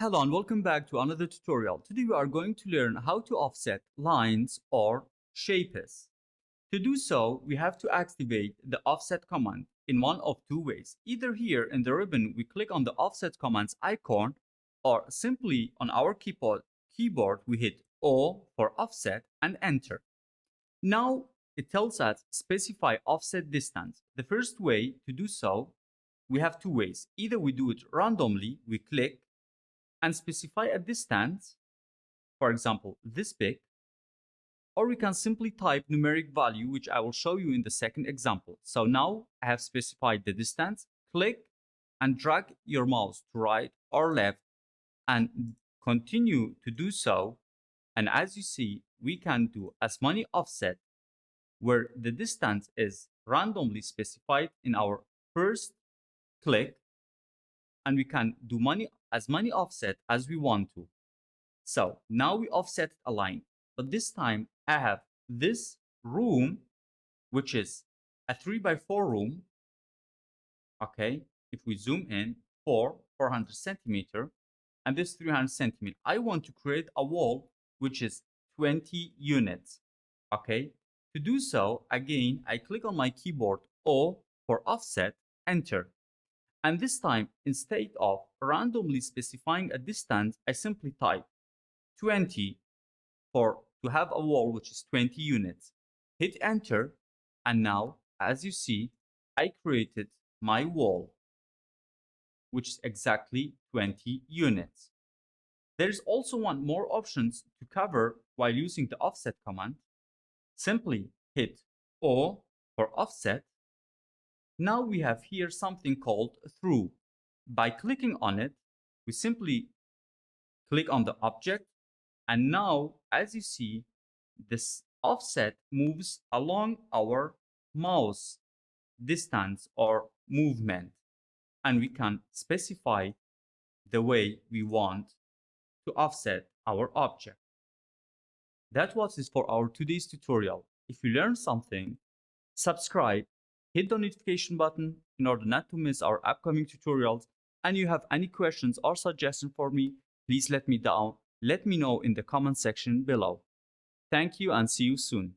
Hello and welcome back to another tutorial. Today we are going to learn how to offset lines or shapes. To do so, we have to activate the offset command in one of two ways. Either here in the ribbon we click on the offset commands icon, or simply on our keyboard we hit O for offset and enter. Now it tells us specify offset distance. The first way to do so, we have two ways. Either we do it randomly, we click and specify a distance, for example, this big, or we can simply type numeric value, which I will show you in the second example. So now I have specified the distance, click and drag your mouse to right or left and continue to do so. And as you see, we can do as many offset where the distance is randomly specified in our first click, and we can do as many offset as we want to. So now we offset a line, but this time I have this room, which is a 3x4 room. Okay, if we zoom in, 400 centimeter, and this 300 centimeter. I want to create a wall which is 20 units. Okay, to do so, again, I click on my keyboard O for offset, enter. And this time, instead of randomly specifying a distance, I simply type 20 to have a wall which is 20 units. Hit enter, and now, as you see, I created my wall, which is exactly 20 units. There is also one more options to cover while using the offset command. Simply hit O for offset. Now we have here something called through. By clicking on it, we simply click on the object, and now as you see, this offset moves along our mouse distance or movement, and we can specify the way we want to offset our object. That was it for our today's tutorial. If you learned something, subscribe, hit the notification button in order not to miss our upcoming tutorials. And you have any questions or suggestions for me, please let me know in the comment section below. Thank you and see you soon.